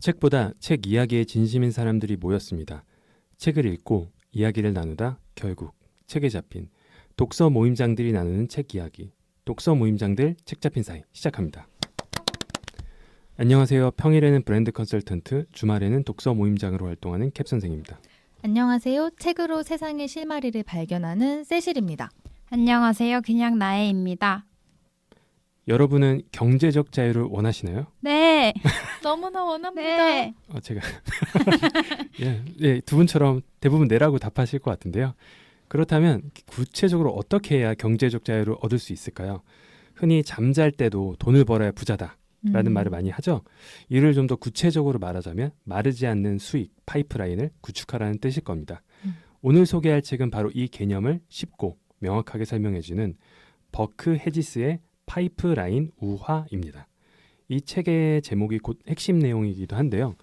책보다 책 이야기에 진심인 사람들이 모였습니다. 책을 읽고 이야기를 나누다 결국 책에 잡힌 독서 모임장들이 나누는 책 이야기. 독서 모임장들 책 잡힌 사이 시작합니다. 안녕하세요. 평일에는 브랜드 컨설턴트, 주말에는 독서 모임장으로 활동하는 캡 선생입니다. 안녕하세요. 책으로 세상의 실마리를 발견하는 세실입니다. 안녕하세요. 그냥 나혜입니다. 여러분은 경제적 자유를 원하시나요? 네. 너무나 원합니다. 네. 제가 두 분처럼 대부분 네라고 답하실 것 같은데요. 그렇다면 구체적으로 어떻게 해야 경제적 자유를 얻을 수 있을까요? 흔히 잠잘 때도 돈을 벌어야 부자다 라는 말을 많이 하죠. 이를 좀 더 구체적으로 말하자면 마르지 않는 수익, 파이프라인을 구축하라는 뜻일 겁니다. 오늘 소개할 책은 바로 이 개념을 쉽고 명확하게 설명해주는 버크 해지스의 파이프라인 우화입니다. 이 책의 제목이 곧 핵심 내용이기도 한데요.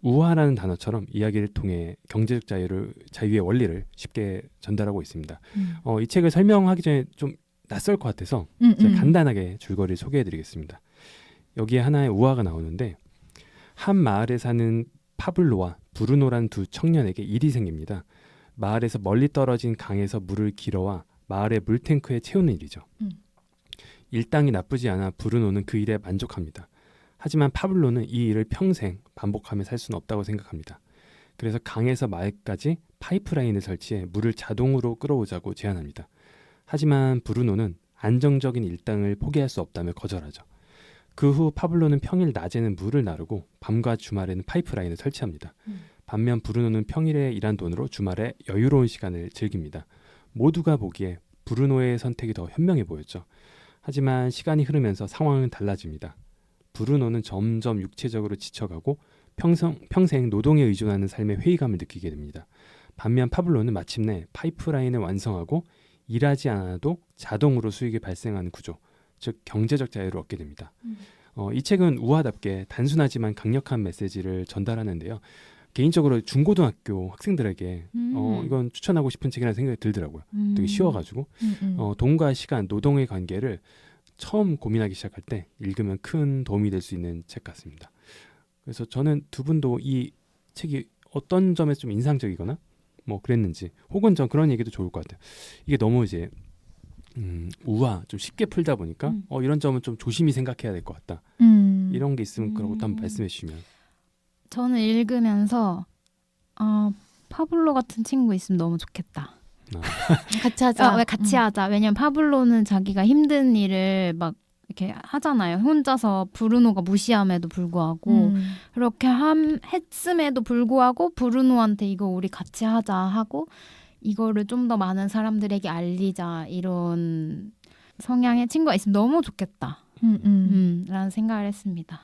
우화라는 단어처럼 이야기를 통해 경제적 자유의 원리를 쉽게 전달하고 있습니다. 이 책을 설명하기 전에 좀 낯설 것 같아서 제가 간단하게 줄거리를 소개해드리겠습니다. 여기에 하나의 우화가 나오는데 한 마을에 사는 파블로와 브루노란 두 청년에게 일이 생깁니다. 마을에서 멀리 떨어진 강에서 물을 길어와 마을의 물탱크에 채우는 일이죠. 일당이 나쁘지 않아 브루노는 그 일에 만족합니다. 하지만 파블로는 이 일을 평생 반복하며 살 수는 없다고 생각합니다. 그래서 강에서 마을까지 파이프라인을 설치해 물을 자동으로 끌어오자고 제안합니다. 하지만 브루노는 안정적인 일당을 포기할 수 없다며 거절하죠. 그 후 파블로는 평일 낮에는 물을 나르고 밤과 주말에는 파이프라인을 설치합니다. 반면 브루노는 평일에 일한 돈으로 주말에 여유로운 시간을 즐깁니다. 모두가 보기에 브루노의 선택이 더 현명해 보였죠. 하지만 시간이 흐르면서 상황은 달라집니다. 브루노는 점점 육체적으로 지쳐가고 평생 노동에 의존하는 삶의 회의감을 느끼게 됩니다. 반면 파블로는 마침내 파이프라인을 완성하고 일하지 않아도 자동으로 수익이 발생하는 구조, 즉 경제적 자유를 얻게 됩니다. 이 책은 우화답게 단순하지만 강력한 메시지를 전달하는데요. 개인적으로 중고등학교 학생들에게 이건 추천하고 싶은 책이라는 생각이 들더라고요. 되게 쉬워가지고 돈과 시간, 노동의 관계를 처음 고민하기 시작할 때 읽으면 큰 도움이 될 수 있는 책 같습니다. 그래서 저는 두 분도 이 책이 어떤 점에서 좀 인상적이거나 뭐 그랬는지, 혹은 전 그런 얘기도 좋을 것 같아요. 이게 너무 이제 우화 좀 쉽게 풀다 보니까 이런 점은 좀 조심히 생각해야 될 것 같다. 이런 게 있으면 그런 것도 한번 말씀해 주시면. 저는 읽으면서 파블로 같은 친구 있으면 너무 좋겠다. 같이 하자. 왜 같이 하자. 왜냐면 파블로는 자기가 힘든 일을 막 이렇게 하잖아요. 혼자서 브루노가 무시함에도 불구하고 그렇게 했음에도 불구하고 브루노한테 이거 우리 같이 하자 하고 이거를 좀 더 많은 사람들에게 알리자, 이런 성향의 친구가 있으면 너무 좋겠다. 라는 생각을 했습니다.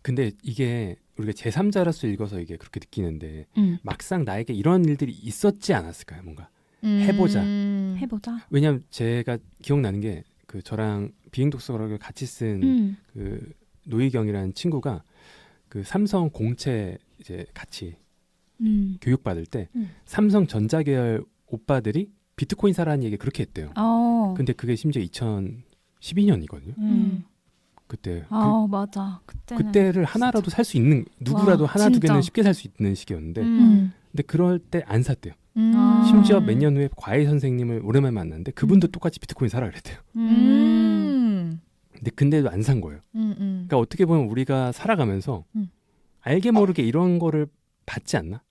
근데 이게 우리가 제3자로서 읽어서 이게 그렇게 느끼는데 막상 나에게 이런 일들이 있었지 않았을까요? 뭔가 해보자. 왜냐하면 제가 기억나는 게 그 저랑 비행독서를 같이 쓴 그 노희경이라는 친구가 그 삼성 공채 이제 같이 교육받을 때 삼성전자 계열 오빠들이 비트코인 사라는 얘기 그렇게 했대요. 근데 그게 심지어 2012년이거든요. 그때 맞아. 그때를 하나라도 살 수 있는, 누구라도 하나 두 개는 쉽게 살 수 있는 시기였는데 근데 그럴 때 안 샀대요. 심지어 몇 년 후에 과외 선생님을 오랜만에 만났는데 그분도 똑같이 비트코인 사라 그랬대요. 근데 근데도 안 산 거예요. 그러니까 어떻게 보면 우리가 살아가면서 알게 모르게 이런 거를 받지 않나?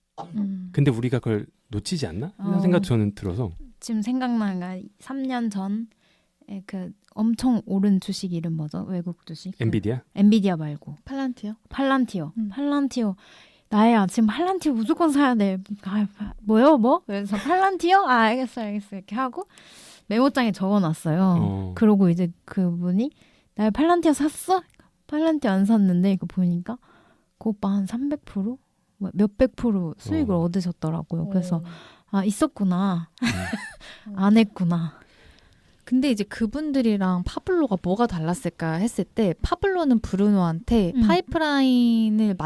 근데 우리가 그걸 놓치지 않나? 이런 생각 저는 들어서. 지금 생각나는 게 3년 전에 그 엄청 오른 주식 이름 뭐죠? 외국 주식? 엔비디아? 엔비디아 말고 팔란티요? 팔란티오. 나야 지금 팔란티오 무조건 사야 돼. 뭐요? 그래서 팔란티오? 알겠어 이렇게 하고 메모장에 적어놨어요. 그러고 이제 그분이 나 팔란티오 샀어? 팔란티오 안 샀는데 이거 보니까 그 오빠 한 300%? 몇백 프로 수익을 얻으셨더라고요. 그래서 있었구나. 안 했구나. 근데 이제 그분들이랑 파블로가 뭐가 달랐을까 했을 때, 파블로는 브루노한테 파이프라인을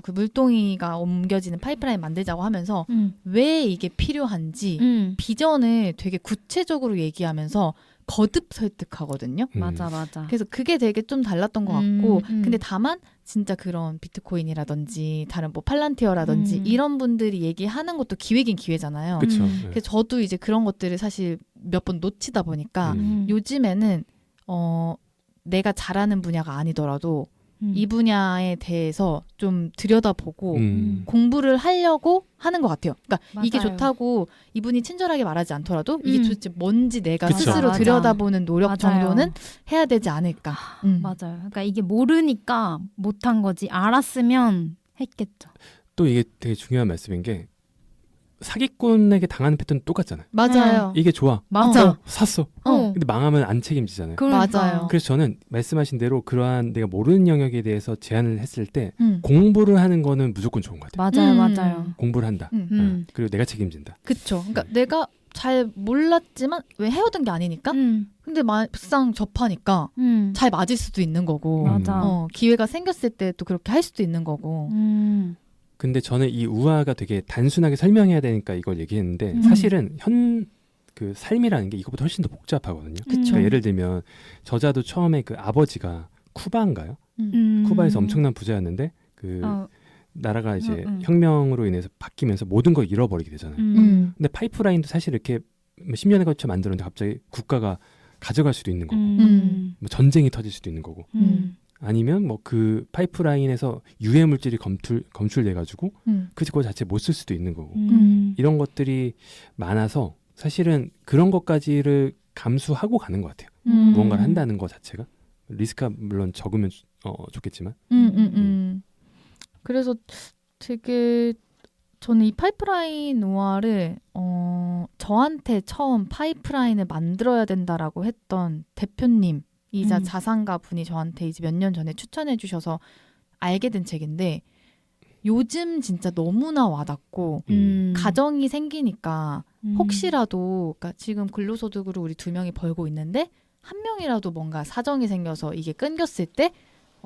그 물동이가 옮겨지는 파이프라인 만들자고 하면서 왜 이게 필요한지 비전을 되게 구체적으로 얘기하면서 거듭 설득하거든요. 맞아. 그래서 그게 되게 좀 달랐던 것 같고, 근데 다만 진짜 그런 비트코인이라든지 다른 뭐 팔란티어라든지 이런 분들이 얘기하는 것도 기회긴 기회잖아요. 그렇죠. 그래서 저도 이제 그런 것들을 사실 몇 번 놓치다 보니까 요즘에는 내가 잘하는 분야가 아니더라도 이 분야에 대해서 좀 들여다보고 공부를 하려고 하는 것 같아요. 그러니까 맞아요. 이게 좋다고 이분이 친절하게 말하지 않더라도 이게 도대체 뭔지 내가 그쵸. 스스로 맞아. 들여다보는 노력 맞아요. 정도는 해야 되지 않을까. 맞아요. 그러니까 이게 모르니까 못한 거지. 알았으면 했겠죠. 또 이게 되게 중요한 말씀인 게 사기꾼에게 당하는 패턴은 똑같잖아요. 맞아요. 이게 좋아. 맞아. 샀어. 어. 근데 망하면 안 책임지잖아요. 그러니까. 맞아요. 그래서 저는 말씀하신 대로 그러한 내가 모르는 영역에 대해서 제안을 했을 때 음. 공부를 하는 거는 무조건 좋은 것 같아요. 맞아요. 음. 맞아요. 공부를 한다. 음. 그리고 내가 책임진다. 그쵸. 그러니까 내가 잘 몰랐지만 왜 해오던 게 아니니까. 근데 막상 접하니까 잘 맞을 수도 있는 거고. 맞아. 기회가 생겼을 때 또 그렇게 할 수도 있는 거고. 근데 저는 이 우화가 되게 단순하게 설명해야 되니까 이걸 얘기했는데 사실은 그 삶이라는 게 이것보다 훨씬 더 복잡하거든요. 그쵸. 그러니까 예를 들면 저자도 처음에 그 아버지가 쿠바인가요? 쿠바에서 엄청난 부자였는데 그 나라가 이제 혁명으로 인해서 바뀌면서 모든 걸 잃어버리게 되잖아요. 근데 파이프라인도 사실 이렇게 10년에 걸쳐 만들었는데 갑자기 국가가 가져갈 수도 있는 거고 뭐 전쟁이 터질 수도 있는 거고 아니면 뭐 그 파이프라인에서 유해 물질이 검출돼 가지고 그거 자체 못 쓸 수도 있는 거고 이런 것들이 많아서 사실은 그런 것까지를 감수하고 가는 것 같아요. 무언가를 한다는 것 자체가 리스크가 물론 적으면 좋겠지만 그래서 되게 저는 이 파이프라인 노화를 저한테 처음 파이프라인을 만들어야 된다라고 했던 대표님이자 자산가 분이 저한테 이제 몇 년 전에 추천해 주셔서 알게 된 책인데 요즘 진짜 너무나 와닿고 가정이 생기니까 혹시라도 그러니까 지금 근로소득으로 우리 2명이 벌고 있는데 한 명이라도 뭔가 사정이 생겨서 이게 끊겼을 때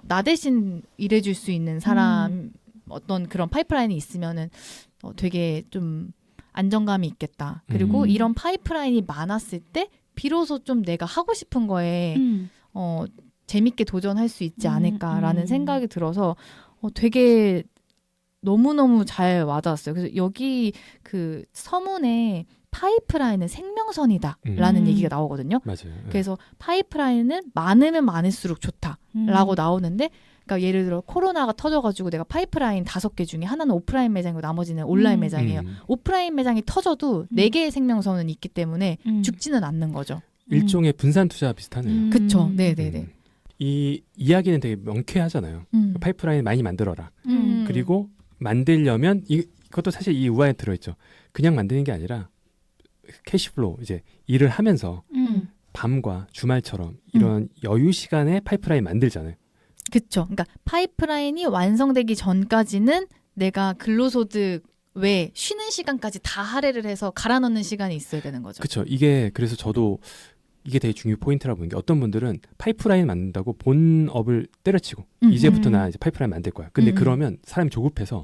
나 대신 일해줄 수 있는 사람 어떤 그런 파이프라인이 있으면은 되게 좀 안정감이 있겠다. 그리고 이런 파이프라인이 많았을 때 비로소 좀 내가 하고 싶은 거에 재밌게 도전할 수 있지 않을까라는 생각이 들어서 되게 너무너무 잘 와닿았어요. 그래서 여기 그 서문에 파이프라인은 생명선이다라는 얘기가 나오거든요. 맞아요. 그래서 파이프라인은 많으면 많을수록 좋다라고 나오는데 그러니까 예를 들어 코로나가 터져가지고 내가 파이프라인 5개 중에 하나는 오프라인 매장이고 나머지는 온라인 매장이에요. 오프라인 매장이 터져도 4개의 생명선은 있기 때문에 죽지는 않는 거죠. 일종의 분산 투자 비슷하네요. 그쵸. 네네네. 이 이야기는 되게 명쾌하잖아요. 파이프라인 많이 만들어라. 그리고 만들려면 이것도 사실 이 우화에 들어있죠. 그냥 만드는 게 아니라 캐시플로우 이제 일을 하면서 밤과 주말처럼 이런 여유 시간에 파이프라인 만들잖아요. 그렇죠. 그러니까 파이프라인이 완성되기 전까지는 내가 근로소득 외 쉬는 시간까지 다 할애를 해서 갈아 넣는 시간이 있어야 되는 거죠. 그렇죠. 이게 그래서 저도 이게 되게 중요 포인트라고 보는 게 어떤 분들은 파이프라인 만든다고 본업을 때려치고 이제부터 나 이제 파이프라인 만들 거야. 근데 그러면 사람이 조급해서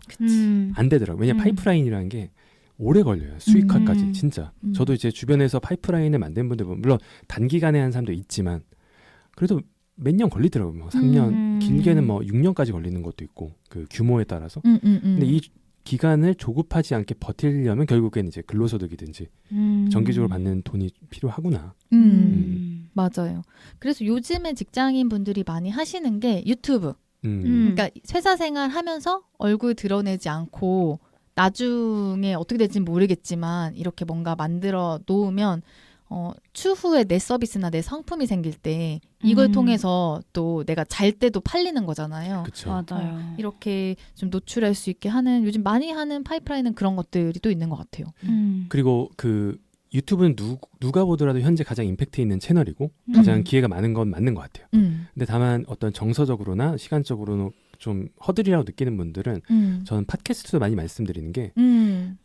안 되더라고요. 왜냐면 파이프라인이라는 게 오래 걸려요. 수익화까지 진짜. 저도 이제 주변에서 파이프라인을 만든 분들 보면 물론 단기간에 한 사람도 있지만 그래도 몇 년 걸리더라고요. 뭐 3년, 길게는 뭐 6년까지 걸리는 것도 있고 그 규모에 따라서. 근데 이 기간을 조급하지 않게 버티려면 결국엔 이제 근로소득이든지 정기적으로 받는 돈이 필요하구나. 맞아요. 그래서 요즘에 직장인 분들이 많이 하시는 게 유튜브. 그러니까 회사 생활 하면서 얼굴 드러내지 않고 나중에 어떻게 될지 모르겠지만 이렇게 뭔가 만들어 놓으면 추후에 내 서비스나 내 상품이 생길 때 이걸 통해서 또 내가 잘 때도 팔리는 거잖아요. 그쵸. 맞아요. 이렇게 좀 노출할 수 있게 하는 요즘 많이 하는 파이프라인은 그런 것들이 또 있는 것 같아요. 그리고 그 유튜브는 누가 보더라도 현재 가장 임팩트 있는 채널이고 가장 기회가 많은 건 맞는 것 같아요. 근데 다만 어떤 정서적으로나 시간적으로는 좀 허들이라고 느끼는 분들은 저는 팟캐스트도 많이 말씀드리는 게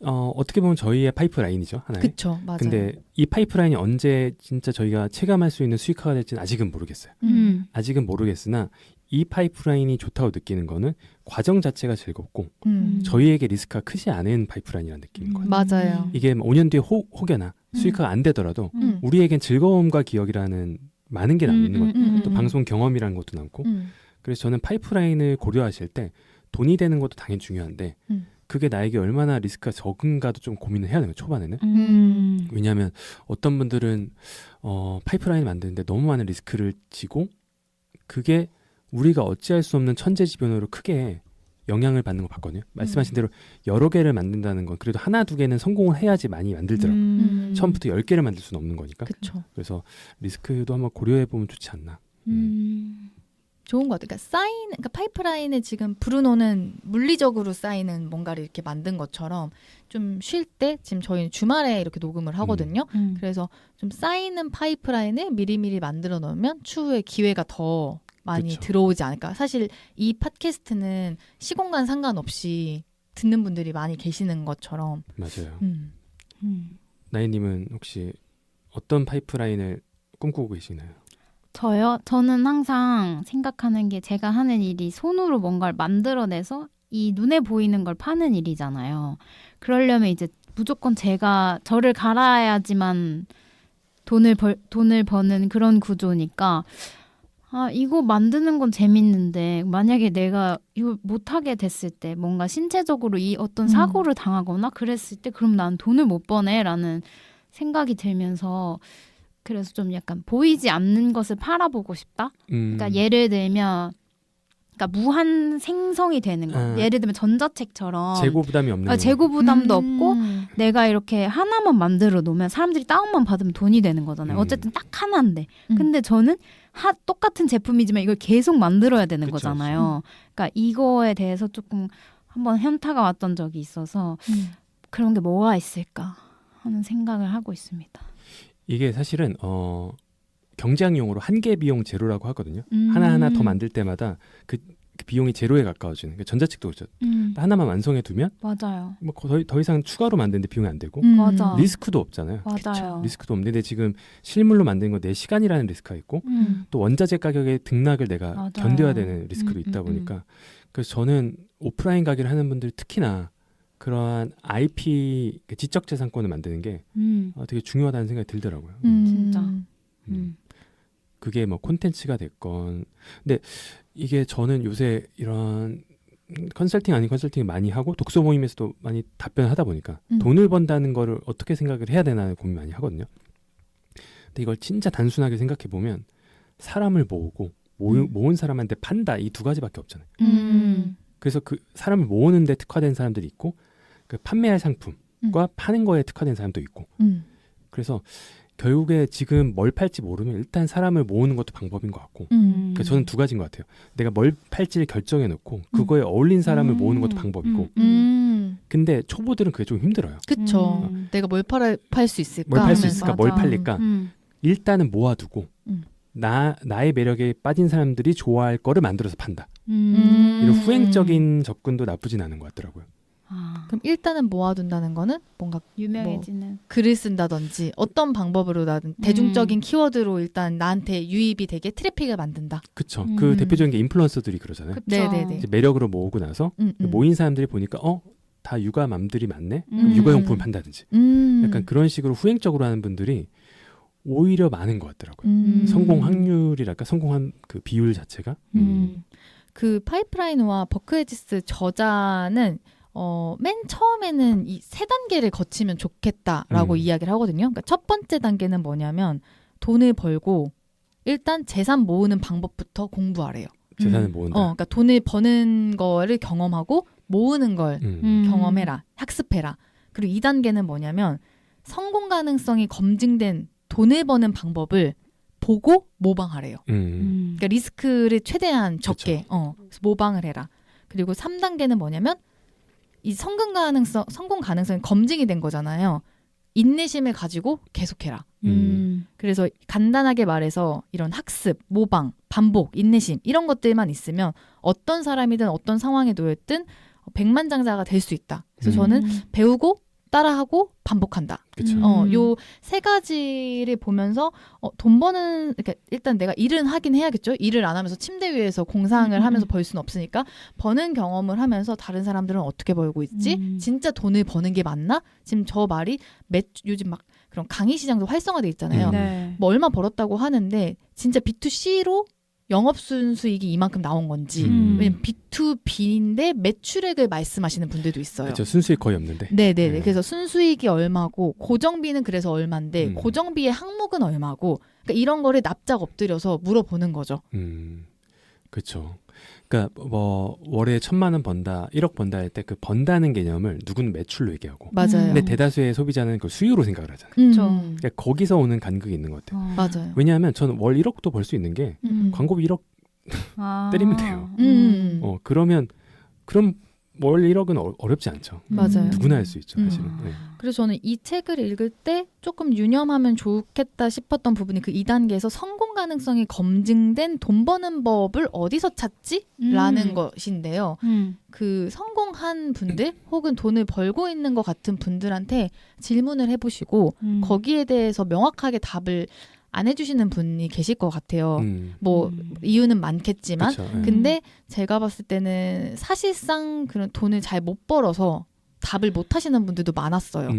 어떻게 보면 저희의 파이프라인이죠. 하나의. 그쵸, 맞아요. 근데 이 파이프라인이 언제 진짜 저희가 체감할 수 있는 수익화가 될지는 아직은 모르겠어요. 아직은 모르겠으나 이 파이프라인이 좋다고 느끼는 거는 과정 자체가 즐겁고 저희에게 리스크가 크지 않은 파이프라인이라는 느낌인 거예요. 맞아요. 이게 5년 뒤에 혹여나 수익화가 안 되더라도 우리에겐 즐거움과 기억이라는 많은 게 남는 거예요. 또 방송 경험이라는 것도 남고 그래서 저는 파이프라인을 고려하실 때 돈이 되는 것도 당연히 중요한데 그게 나에게 얼마나 리스크가 적은가도 좀 고민을 해야 되는 거예요. 초반에는. 왜냐하면 어떤 분들은 파이프라인 만드는데 너무 많은 리스크를 지고 그게 우리가 어찌할 수 없는 천재지변으로 크게 영향을 받는 거 봤거든요. 말씀하신 대로 여러 개를 만든다는 건 그래도 하나 두 개는 성공을 해야지 많이 만들더라고요. 처음부터 10개를 만들 수는 없는 거니까. 그쵸. 그래서 리스크도 한번 고려해보면 좋지 않나. 좋은 것 같아요. 그러니까 파이프라인에 지금 브루노는 물리적으로 쌓이는 뭔가를 이렇게 만든 것처럼 좀 쉴 때 지금 저희는 주말에 이렇게 녹음을 하거든요. 그래서 좀 쌓이는 파이프라인을 미리미리 만들어 놓으면 추후에 기회가 더 많이 그쵸. 들어오지 않을까. 사실 이 팟캐스트는 시공간 상관없이 듣는 분들이 많이 계시는 것처럼. 맞아요. 음. 나이님은 혹시 어떤 파이프라인을 꿈꾸고 계시나요? 저요? 저는 항상 생각하는 게 제가 하는 일이 손으로 뭔가를 만들어내서 이 눈에 보이는 걸 파는 일이잖아요. 그러려면 이제 무조건 제가 저를 갈아야지만 돈을 버는 그런 구조니까 이거 만드는 건 재밌는데 만약에 내가 이거 못하게 됐을 때 뭔가 신체적으로 이 어떤 사고를 당하거나 그랬을 때 그럼 난 돈을 못 버네라는 생각이 들면서 그래서 좀 약간 보이지 않는 것을 팔아보고 싶다. 그러니까 예를 들면 그러니까 무한 생성이 되는 거. 예를 들면 전자책처럼 재고 부담이 없는 재고 부담도 없고 내가 이렇게 하나만 만들어 놓으면 사람들이 다운만 받으면 돈이 되는 거잖아요. 어쨌든 딱 하나인데. 근데 저는 똑같은 제품이지만 이걸 계속 만들어야 되는 그쵸. 거잖아요. 그러니까 이거에 대해서 조금 한번 현타가 왔던 적이 있어서 그런 게 뭐가 있을까 하는 생각을 하고 있습니다. 이게 사실은 경제학 용어로 한계 비용 제로라고 하거든요. 하나하나 더 만들 때마다 그 비용이 제로에 가까워지는. 그러니까 전자책도 그렇죠. 하나만 완성해 두면 맞아요. 뭐 더 이상 추가로 만드는데 비용이 안 되고 맞아. 리스크도 없잖아요. 맞아요. 리스크도 없는데 지금 실물로 만드는 건 내 시간이라는 리스크가 있고 또 원자재 가격의 등락을 내가 맞아요. 견뎌야 되는 리스크도 있다 보니까 그래서 저는 오프라인 가게를 하는 분들이 특히나 그러한 IP 지적재산권을 만드는 게 되게 중요하다는 생각이 들더라고요. 진짜. 그게 뭐 콘텐츠가 됐건 근데 이게 저는 요새 이런 컨설팅 아닌 컨설팅을 많이 하고 독서 모임에서도 많이 답변을 하다 보니까 돈을 번다는 거를 어떻게 생각을 해야 되나 고민 많이 하거든요. 근데 이걸 진짜 단순하게 생각해 보면 사람을 모으고 모은 사람한테 판다 이 두 가지밖에 없잖아요. 그래서 그 사람을 모으는 데 특화된 사람들이 있고 그 판매할 상품과 파는 거에 특화된 사람도 있고 그래서 결국에 지금 뭘 팔지 모르면 일단 사람을 모으는 것도 방법인 것 같고 그러니까 저는 두 가지인 것 같아요. 내가 뭘 팔지를 결정해 놓고 그거에 어울린 사람을 모으는 것도 방법이고 근데 초보들은 그게 좀 힘들어요. 그쵸. 내가 뭘 팔 수 있을까? 뭘 팔 수 하면서. 있을까? 뭘 팔릴까? 일단은 모아두고 나의 매력에 빠진 사람들이 좋아할 거를 만들어서 판다. 이런 후행적인 접근도 나쁘진 않은 것 같더라고요. 그럼 일단은 모아둔다는 거는 뭔가 유명해지는 글을 쓴다든지 어떤 방법으로라든 대중적인 키워드로 일단 나한테 유입이 되게 트래픽을 만든다. 그쵸. 그 대표적인 게 인플루언서들이 그러잖아요. 네네네. 이제 매력으로 모으고 나서 모인 사람들이 보니까 다 육아맘들이 많네. 그럼 음. 육아용품을 판다든지. 약간 그런 식으로 후행적으로 하는 분들이 오히려 많은 것 같더라고요. 성공 확률이랄까 성공한 그 비율 자체가. 그 파이프라인과 버크헤지스 저자는 맨 처음에는 이 세 단계를 거치면 좋겠다라고 이야기를 하거든요. 그러니까 첫 번째 단계는 뭐냐면 돈을 벌고 일단 재산 모으는 방법부터 공부하래요. 재산을 모은다. 그러니까 돈을 버는 거를 경험하고 모으는 걸 경험해라, 학습해라. 그리고 2단계는 뭐냐면 성공 가능성이 검증된 돈을 버는 방법을 보고 모방하래요. 그러니까 리스크를 최대한 적게 모방을 해라. 그리고 3단계는 뭐냐면 이 성공 가능성이 검증이 된 거잖아요. 인내심을 가지고 계속해라. 그래서 간단하게 말해서 이런 학습, 모방, 반복, 인내심 이런 것들만 있으면 어떤 사람이든 어떤 상황에 놓였든 백만장자가 될 수 있다. 그래서 저는 배우고 따라하고 반복한다. 그쵸. 요 세 가지를 보면서 돈 버는 그러니까 일단 내가 일은 하긴 해야겠죠. 일을 안 하면서 침대 위에서 공상을 하면서 벌 수는 없으니까 버는 경험을 하면서 다른 사람들은 어떻게 벌고 있지? 진짜 돈을 버는 게 맞나? 지금 저 말이 요즘 막 그런 강의 시장도 활성화돼 있잖아요. 네. 뭐 얼마 벌었다고 하는데 진짜 B2C로 영업 순수익이 이만큼 나온 건지 왜냐면 B2B인데 매출액을 말씀하시는 분들도 있어요. 그렇죠. 순수익 거의 없는데. 네네네. 네. 그래서 순수익이 얼마고 고정비는 그래서 얼마인데 고정비의 항목은 얼마고 그러니까 이런 거를 납작 엎드려서 물어보는 거죠. 그렇죠. 그러니까 뭐 월에 1,000만 원 번다, 1억 번다 할 때 그 번다는 개념을 누구는 매출로 얘기하고, 맞아요. 근데 대다수의 소비자는 그 수요로 생각을 하잖아요. 그러니까 거기서 오는 간극이 있는 것 같아요. 맞아요. 왜냐하면 저는 월 1억도 벌 수 있는 게 광고비 1억 때리면 돼요. 그럼 월 1억은 어렵지 않죠. 맞아요. 누구나 할 수 있죠, 사실은. 네. 그래서 저는 이 책을 읽을 때 조금 유념하면 좋겠다 싶었던 부분이 그 2단계에서 성공 가능성이 검증된 돈 버는 법을 어디서 찾지? 라는 것인데요. 그 성공한 분들 혹은 돈을 벌고 있는 것 같은 분들한테 질문을 해보시고 거기에 대해서 명확하게 답을 안 해주시는 분이 계실 것 같아요. 뭐 이유는 많겠지만 그쵸, 근데 제가 봤을 때는 사실상 그런 돈을 잘 못 벌어서 답을 못 하시는 분들도 많았어요.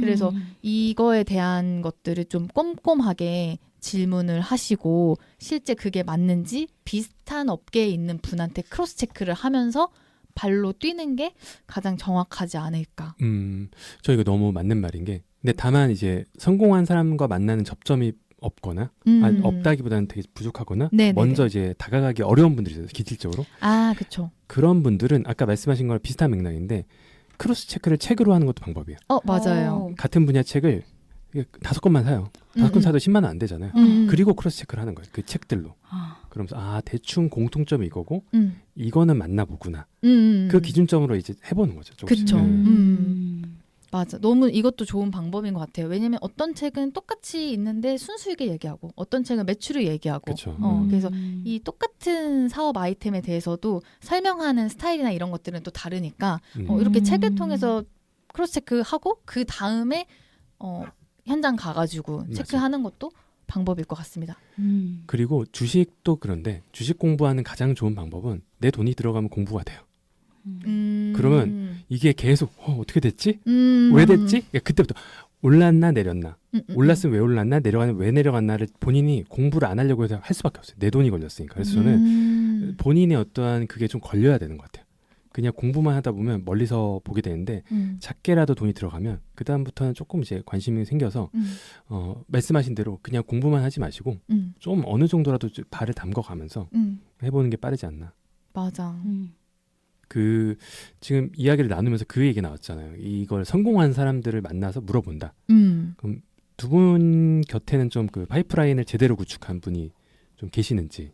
그래서 이거에 대한 것들을 좀 꼼꼼하게 질문을 하시고 실제 그게 맞는지 비슷한 업계에 있는 분한테 크로스 체크를 하면서 발로 뛰는 게 가장 정확하지 않을까. 저 이거 너무 맞는 말인 게, 근데 다만 이제 성공한 사람과 만나는 접점이 없거나 없다기보다는 되게 부족하거나 네네네. 먼저 이제 다가가기 어려운 분들이 있어요, 기질적으로. 아, 그렇죠. 그런 분들은 아까 말씀하신 거랑 비슷한 맥락인데 크로스 체크를 책으로 하는 것도 방법이에요. 맞아요. 같은 분야 책을 5권만 사요. 5권 사도 10만 원 안 되잖아요. 그리고 크로스 체크를 하는 거예요. 그 책들로. 그러면서 대충 공통점이 이거고 이거는 맞나 보구나. 그 기준점으로 이제 해보는 거죠. 그렇죠. 맞아. 너무 이것도 좋은 방법인 것 같아요. 왜냐면 어떤 책은 똑같이 있는데 순수익을 얘기하고 어떤 책은 매출을 얘기하고 그쵸. 그래서 이 똑같은 사업 아이템에 대해서도 설명하는 스타일이나 이런 것들은 또 다르니까 이렇게 책을 통해서 크로스 체크하고 그 다음에 현장 가가지고 체크하는 것도 방법일 것 같습니다. 그리고 주식도 그런데 주식 공부하는 가장 좋은 방법은 내 돈이 들어가면 공부가 돼요. 그러면 이게 계속 어떻게 됐지? 왜 됐지? 그때부터 올랐나 내렸나 올랐으면 왜 올랐나 내려가면 왜 내려갔나를 본인이 공부를 안 하려고 해서 할 수밖에 없어요. 내 돈이 걸렸으니까. 그래서 저는 본인의 어떠한 그게 좀 걸려야 되는 것 같아요. 그냥 공부만 하다 보면 멀리서 보게 되는데 작게라도 돈이 들어가면 그 다음부터는 조금 이제 관심이 생겨서 말씀하신 대로 그냥 공부만 하지 마시고 좀 어느 정도라도 발을 담궈가면서 해보는 게 빠르지 않나. 맞아. 그 지금 이야기를 나누면서 그 얘기 나왔잖아요. 이걸 성공한 사람들을 만나서 물어본다. 그럼 두 분 곁에는 좀 그 파이프라인을 제대로 구축한 분이 좀 계시는지.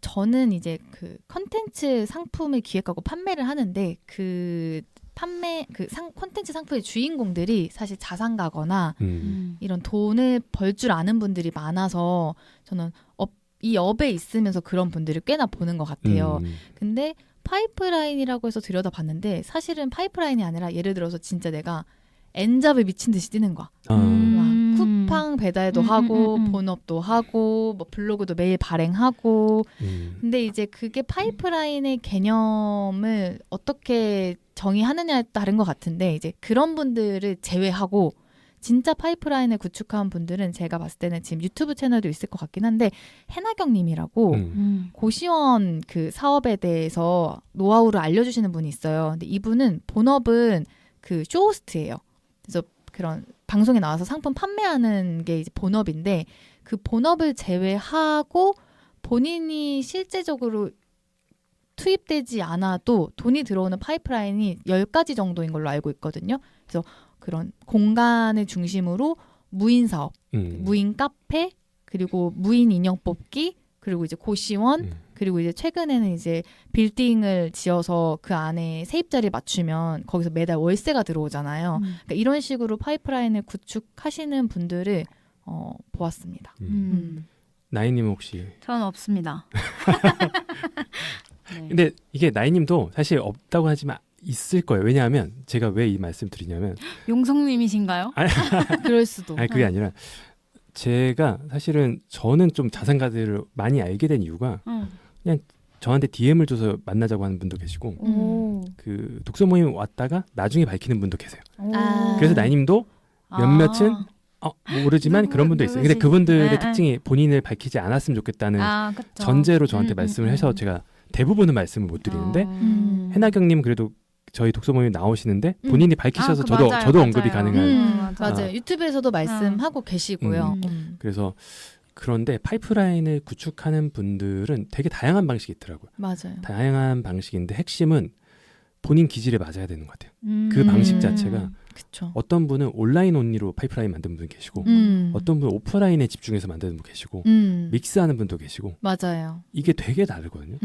저는 이제 그 컨텐츠 상품을 기획하고 판매를 하는데 그 콘텐츠 상품의 주인공들이 사실 자산가거나 이런 돈을 벌 줄 아는 분들이 많아서 저는 이 업에 있으면서 그런 분들을 꽤나 보는 것 같아요. 근데 파이프라인이라고 해서 들여다봤는데 사실은 파이프라인이 아니라 예를 들어서 진짜 내가 엔잡을 미친 듯이 뛰는 거야. 막 쿠팡 배달도 하고 본업도 하고 뭐 블로그도 매일 발행하고 근데 이제 그게 파이프라인의 개념을 어떻게 정의하느냐에 따른 것 같은데 이제 그런 분들을 제외하고 진짜 파이프라인을 구축한 분들은 제가 봤을 때는 지금 유튜브 채널도 있을 것 같긴 한데 해나경 님이라고 고시원 그 사업에 대해서 노하우를 알려주시는 분이 있어요. 근데 이분은 본업은 그 쇼호스트예요. 그래서 그런 방송에 나와서 상품 판매하는 게 이제 본업인데 그 본업을 제외하고 본인이 실제적으로 투입되지 않아도 돈이 들어오는 파이프라인이 10가지 정도인 걸로 알고 있거든요. 그래서 그런 공간을 중심으로 무인 사업, 무인 카페, 그리고 무인 인형 뽑기, 그리고 이제 고시원, 그리고 이제 최근에는 이제 빌딩을 지어서 그 안에 세입자를 맞추면 거기서 매달 월세가 들어오잖아요. 그러니까 이런 식으로 파이프라인을 구축하시는 분들을 보았습니다. 나이님 혹시? 저는 없습니다. 네. 근데 이게 나이님도 사실 없다고 하지만 있을 거예요. 왜냐하면 제가 왜 이 말씀 드리냐면 용성님이신가요? 그럴 수도. 아니 그게 아니라 제가 사실은 저는 좀 자산가들을 많이 알게 된 이유가 그냥 저한테 DM을 줘서 만나자고 하는 분도 계시고 그 독서 모임 왔다가 나중에 밝히는 분도 계세요. 그래서 나이님도 몇몇은 모르지만 그런 분도 있어요. 근데 누구지? 그분들의 네, 특징이 본인을 밝히지 않았으면 좋겠다는 그쵸. 전제로 저한테 말씀을 해서 제가 대부분은 말씀을 못 드리는데 해나경님 그래도 저희 독서 모임 나오시는데 본인이 밝히셔서 저도 언급이 가능한 맞아요. 유튜브에서도 말씀하고 계시고요. 그래서 그런데 파이프라인을 구축하는 분들은 되게 다양한 방식이 있더라고요. 맞아요. 다양한 방식인데 핵심은 본인 기질에 맞아야 되는 것 같아요. 그 방식 자체가 그쵸. 어떤 분은 온라인 온리로 파이프라인 만드는 분 계시고 어떤 분은 오프라인에 집중해서 만드는 분 계시고 믹스하는 분도 계시고 맞아요. 이게 되게 다르거든요.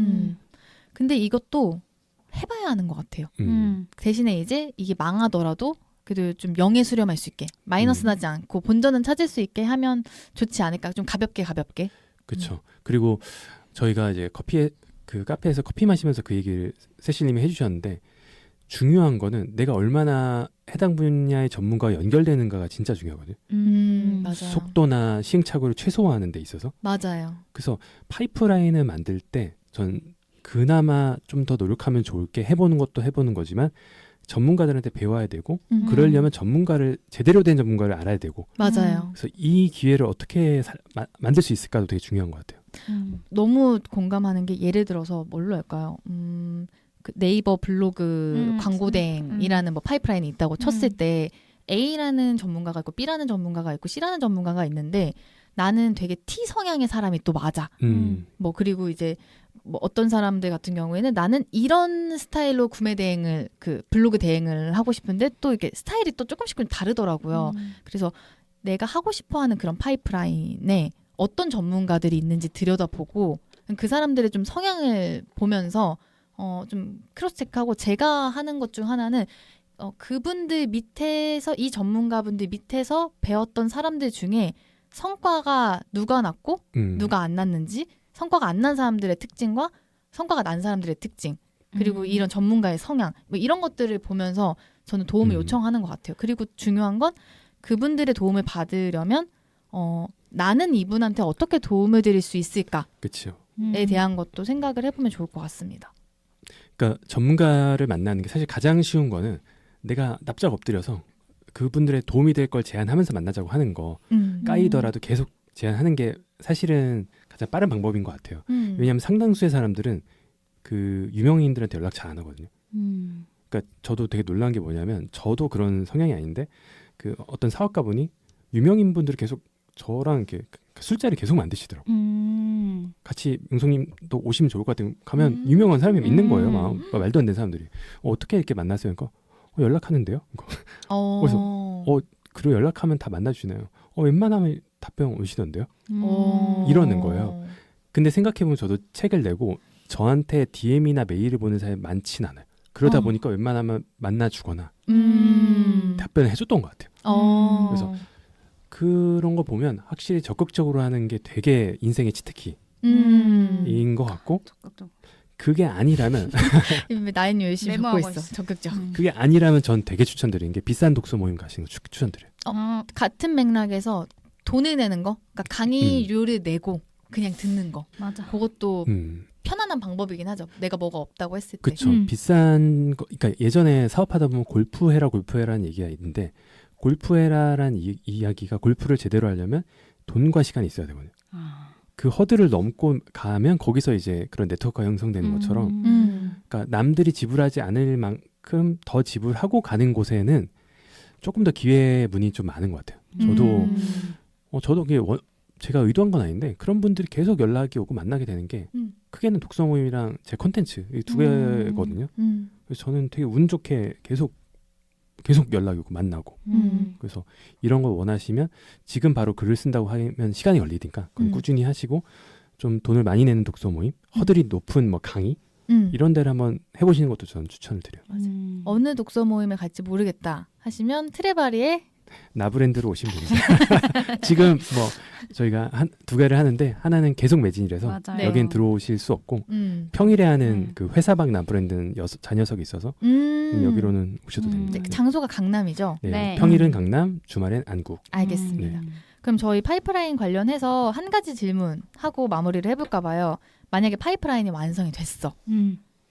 근데 이것도 해봐야 하는 것 같아요. 대신에 이제 이게 망하더라도 그래도 좀 영에 수렴할 수 있게 마이너스 나지 않고 본전은 찾을 수 있게 하면 좋지 않을까. 좀 가볍게. 그렇죠. 그리고 저희가 이제 그 카페에서 커피 마시면서 그 얘기를 세실님이 해주셨는데 중요한 거는 내가 얼마나 해당 분야의 전문가와 연결되는가가 진짜 중요하거든요. 맞아요. 속도나 시행착오를 최소화하는 데 있어서. 맞아요. 그래서 파이프라인을 만들 때 전 그나마 좀 더 노력하면 좋을 게 해보는 것도 해보는 거지만 전문가들한테 배워야 되고 그러려면 제대로 된 전문가를 알아야 되고 맞아요. 그래서 이 기회를 어떻게 만들 수 있을까도 되게 중요한 것 같아요. 너무 공감하는 게 예를 들어서 뭘로 할까요? 그 네이버 블로그 광고 대행이라는 뭐 파이프라인이 있다고 쳤을 때 A라는 전문가가 있고 B라는 전문가가 있고 C라는 전문가가 있는데 나는 되게 T 성향의 사람이 또 맞아. 뭐 그리고 이제 뭐 어떤 사람들 같은 경우에는 나는 이런 스타일로 구매 대행을 그 블로그 대행을 하고 싶은데 또 이게 스타일이 또 조금씩 다르더라고요. 그래서 내가 하고 싶어하는 그런 파이프라인에 어떤 전문가들이 있는지 들여다보고 그 사람들의 좀 성향을 보면서 좀 크로스체크하고 제가 하는 것 중 하나는 그분들 밑에서 이 전문가분들 밑에서 배웠던 사람들 중에 성과가 누가 났고 누가 안 났는지 성과가 안 난 사람들의 특징과 성과가 난 사람들의 특징 그리고 이런 전문가의 성향 뭐 이런 것들을 보면서 저는 도움을 요청하는 것 같아요. 그리고 중요한 건 그분들의 도움을 받으려면 나는 이분한테 어떻게 도움을 드릴 수 있을까에 그렇죠. 대한 것도 생각을 해보면 좋을 것 같습니다. 그러니까 전문가를 만나는 게 사실 가장 쉬운 거는 내가 납작 엎드려서 그분들의 도움이 될 걸 제안하면서 만나자고 하는 거 까이더라도 계속 제안하는 게 사실은 가장 빠른 방법인 것 같아요. 왜냐하면 상당수의 사람들은 그 유명인들한테 연락 잘 안 하거든요. 그러니까 저도 되게 놀란 게 뭐냐면 저도 그런 성향이 아닌데 그 어떤 사업가분이 유명인분들이 계속 저랑 이렇게 술자리 계속 만드시더라고요. 같이 용성님도 오시면 좋을 것 같아요. 가면 유명한 사람이 있는 거예요. 말도 안 되는 사람들이. 어떻게 이렇게 만났어요? 그러니까 연락하는데요. 그래서 그리고 연락하면 다 만나주시나요? 웬만하면 답변 오시던데요. 이러는 거예요. 근데 생각해보면 저도 책을 내고 저한테 DM이나 메일을 보는 사람이 많진 않아요. 그러다 보니까 웬만하면 만나주거나 답변을 해줬던 것 같아요. 그래서 그런 거 보면 확실히 적극적으로 하는 게 되게 인생의 치트키인 것 같고 그게 아니라면 나인 열심히 적고 있어. 있어. 적극적. 그게 아니라면 전 되게 추천드리는 게 비싼 독서 모임 가시는 거 추천드려요. 같은 맥락에서 돈을 내는 거, 그러니까 강의료를 내고 그냥 듣는 거. 맞아. 그것도 편안한 방법이긴 하죠. 내가 뭐가 없다고 했을 때. 그렇죠. 비싼 거, 그러니까 예전에 사업하다 보면 골프해라는 얘기가 있는데 골프해라라는 이야기가 골프를 제대로 하려면 돈과 시간이 있어야 되거든요. 그 허들을 넘고 가면 거기서 이제 그런 네트워크가 형성되는 것처럼 그러니까 남들이 지불하지 않을 만큼 더 지불하고 가는 곳에는 조금 더 기회 문이 좀 많은 것 같아요. 저도 그게 제가 의도한 건 아닌데 그런 분들이 계속 연락이 오고 만나게 되는 게 크게는 독서 모임이랑 제 콘텐츠 이 두 개거든요. 그래서 저는 되게 운 좋게 계속 연락이 오고 만나고 그래서 이런 걸 원하시면 지금 바로 글을 쓴다고 하면 시간이 걸리니까 그건 꾸준히 하시고 좀 돈을 많이 내는 독서 모임 허들이 높은 뭐 강의 이런 데를 한번 해보시는 것도 저는 추천을 드려요. 어느 독서 모임에 갈지 모르겠다 하시면 트레바리에 나브랜드로 오신 분이세요. 지금 뭐 저희가 두 개를 하는데 하나는 계속 매진이라서 여긴 들어오실 수 없고 평일에 하는 그 회사 밖 나브랜드는 자녀석이 있어서 여기로는 오셔도 됩니다. 장소가 강남이죠? 네. 평일은 강남, 주말엔 안국. 알겠습니다. 그럼 저희 파이프라인 관련해서 한 가지 질문하고 마무리를 해볼까 봐요. 만약에 파이프라인이 완성이 됐어.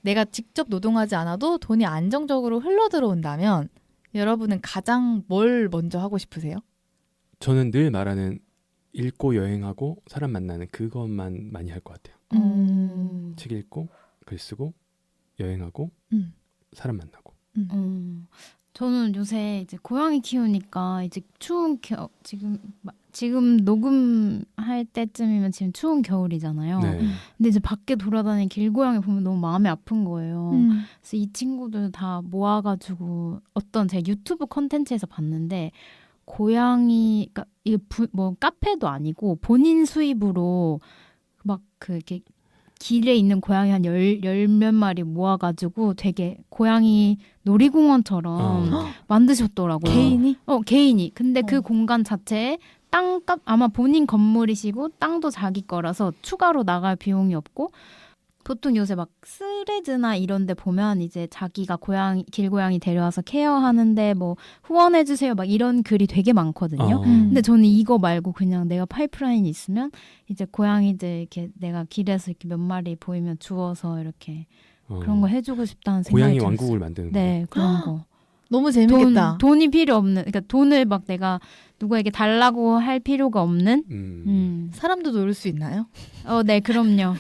내가 직접 노동하지 않아도 돈이 안정적으로 흘러 들어온다면 여러분은 가장 뭘 먼저 하고 싶으세요? 저는 늘 말하는 읽고 여행하고 사람 만나는 그것만 많이 할 것 같아요. 책 읽고 글 쓰고 여행하고 사람 만나고. 저는 요새 이제 고양이 키우니까 이제 추운 지금 녹음할 때쯤이면 지금 추운 겨울이잖아요. 네. 근데 이제 밖에 돌아다니는 길고양이 보면 너무 마음이 아픈 거예요. 그래서 이 친구들 다 모아가지고 어떤 제가 유튜브 콘텐츠에서 봤는데 고양이, 그러니까 이게 뭐 카페도 아니고 본인 수입으로 막 이렇게 길에 있는 고양이 한 열 몇 마리 모아가지고 되게 고양이 놀이공원처럼 만드셨더라고요. 개인이? 개인이. 근데 그 공간 자체에 땅값 아마 본인 건물이시고 땅도 자기 거라서 추가로 나갈 비용이 없고 보통 요새 막 스레즈나 이런 데 보면 이제 자기가 길고양이 데려와서 케어하는데 뭐 후원해주세요 막 이런 글이 되게 많거든요. 근데 저는 이거 말고 그냥 내가 파이프라인이 있으면 이제 고양이들 이렇게 내가 길에서 이렇게 몇 마리 보이면 주워서 이렇게 그런 거 해주고 싶다는 생각이 고양이 들었어요. 왕국을 만드는 거. 네, 그런 거. 너무 재밌겠다. 돈이 필요 없는, 그러니까 돈을 막 내가 누구에게 달라고 할 필요가 없는. 사람도 놀 수 있나요? 네, 그럼요.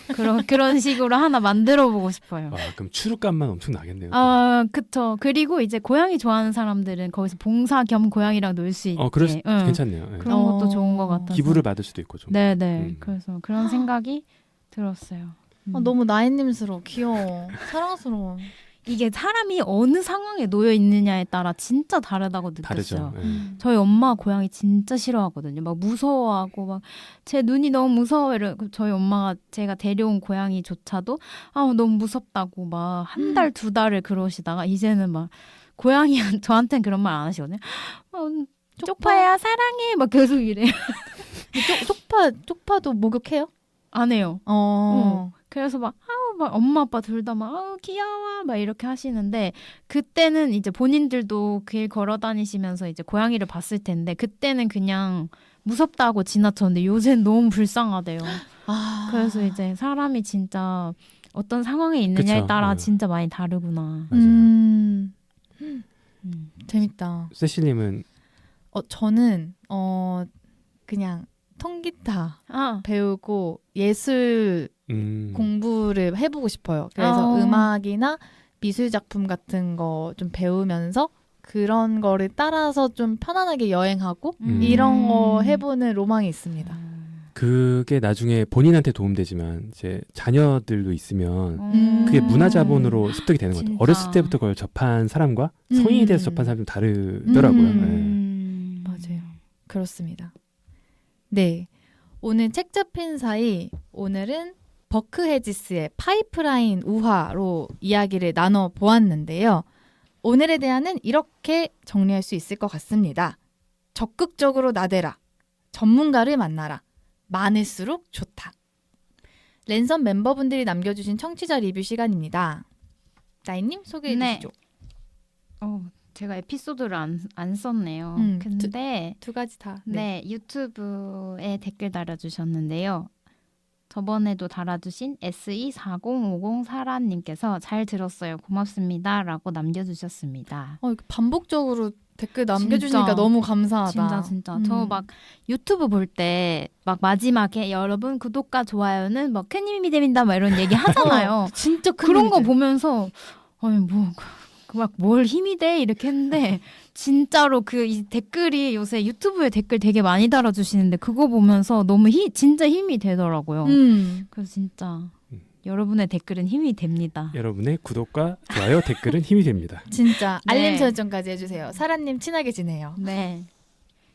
그런 식으로 하나 만들어 보고 싶어요. 그럼 추룩감만 엄청 나겠네요. 그쵸. 그리고 이제 고양이 좋아하는 사람들은 거기서 봉사 겸 고양이랑 놀 수 있게. 괜찮네요. 네. 그런 것도 좋은 것 같아서. 기부를 받을 수도 있고 좀. 네네. 그래서 그런 생각이 들었어요. 너무 나인님스러워. 귀여워. 사랑스러워. 이게 사람이 어느 상황에 놓여 있느냐에 따라 진짜 다르다고 느꼈어요. 다르죠. 저희 엄마 고양이 진짜 싫어하거든요. 막 무서워하고 막 제 눈이 너무 무서워 이러고 저희 엄마가 제가 데려온 고양이조차도 너무 무섭다고 막 한 달, 두 달을 그러시다가 이제는 막 고양이 저한테는 그런 말 안 하시거든요. 쪽파야 사랑해 막 계속 이래요. 쪽파도 목욕해요? 안 해요. 그래서 막 엄마 아빠 둘 다 막 귀여워 막 이렇게 하시는데 그때는 이제 본인들도 길 걸어 다니시면서 이제 고양이를 봤을 텐데 그때는 그냥 무섭다고 지나쳤는데 요새는 너무 불쌍하대요. 그래서 이제 사람이 진짜 어떤 상황에 있느냐에 그쵸. 따라 진짜 많이 다르구나. 맞아요. 재밌다. 세실님은 저는 그냥 통기타 배우고 예술 공부를 해보고 싶어요. 그래서 음악이나 미술 작품 같은 거 좀 배우면서 그런 거를 따라서 좀 편안하게 여행하고 이런 거 해보는 로망이 있습니다. 그게 나중에 본인한테 도움되지만 이제 자녀들도 있으면 그게 문화자본으로 습득이 되는 거죠. 어렸을 때부터 그걸 접한 사람과 성인이 돼서 접한 사람이 좀 다르더라고요. 맞아요. 그렇습니다. 네. 오늘 책 잡힌 사이 오늘은 버크 헤지스의 파이프라인 우화로 이야기를 나눠보았는데요. 오늘의 대안은 이렇게 정리할 수 있을 것 같습니다. 적극적으로 나대라. 전문가를 만나라. 많을수록 좋다. 랜선 멤버분들이 남겨주신 청취자 리뷰 시간입니다. 나인님 소개해 주시죠. 제가 에피소드를 안 썼네요. 근데 두 가지 다. 네, 유튜브에 댓글 달아주셨는데요. 저번에도 달아주신 SE4050사라님께서 잘 들었어요. 고맙습니다. 라고 남겨주셨습니다. 반복적으로 댓글 남겨주시니까 진짜, 너무 감사하다. 진짜. 저 막 유튜브 볼 때 막 마지막에 여러분 구독과 좋아요는 뭐 큰 힘이 됩니다. 막 이런 얘기 하잖아요. 진짜 큰 그런 힘이 거 돼. 보면서 막 뭘 힘이 돼 이렇게 했는데 진짜로 이 댓글이 요새 유튜브에 댓글 되게 많이 달아주시는데 그거 보면서 너무 진짜 힘이 되더라고요. 그래서 진짜 여러분의 댓글은 힘이 됩니다. 여러분의 구독과 좋아요 댓글은 힘이 됩니다. 진짜 네. 알림 설정까지 해주세요. 사라님 친하게 지내요. 네.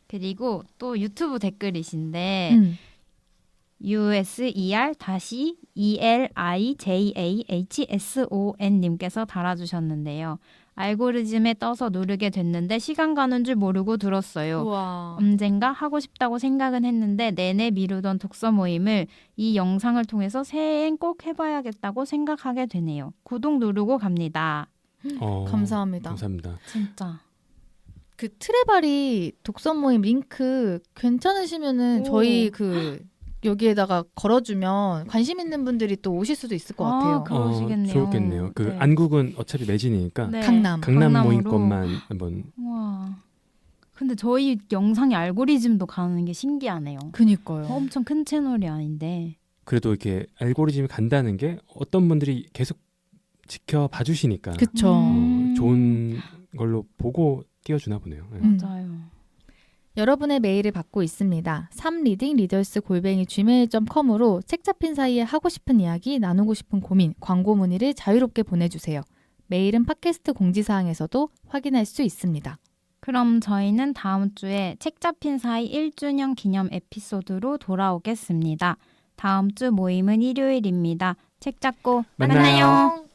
그리고 또 유튜브 댓글이신데 USER-ELIJAHSON님께서 달아주셨는데요. 알고리즘에 떠서 누르게 됐는데 시간 가는 줄 모르고 들었어요. 우와. 언젠가 하고 싶다고 생각은 했는데 내내 미루던 독서 모임을 이 영상을 통해서 새해엔 꼭 해봐야겠다고 생각하게 되네요. 구독 누르고 갑니다. 감사합니다. 감사합니다. 진짜. 그 트레바리 독서 모임 링크 괜찮으시면은 저희 여기에다가 걸어주면 관심 있는 분들이 또 오실 수도 있을 것 같아요. 그러시겠네요. 좋겠네요. 네. 안국은 어차피 매진이니까 네. 강남 강남으로. 모임 것만 한번. 우와. 근데 저희 영상의 알고리즘도 가는 게 신기하네요. 그니까요. 엄청 큰 채널이 아닌데. 그래도 이렇게 알고리즘이 간다는 게 어떤 분들이 계속 지켜봐 주시니까 그쵸. 좋은 걸로 보고 띄워주나 보네요. 네. 맞아요. 여러분의 메일을 받고 있습니다. 3readingleaders@gmail.com으로 책 잡힌 사이에 하고 싶은 이야기, 나누고 싶은 고민, 광고 문의를 자유롭게 보내주세요. 메일은 팟캐스트 공지사항에서도 확인할 수 있습니다. 그럼 저희는 다음 주에 책 잡힌 사이 1주년 기념 에피소드로 돌아오겠습니다. 다음 주 모임은 일요일입니다. 책 잡고 만나요. 만나요.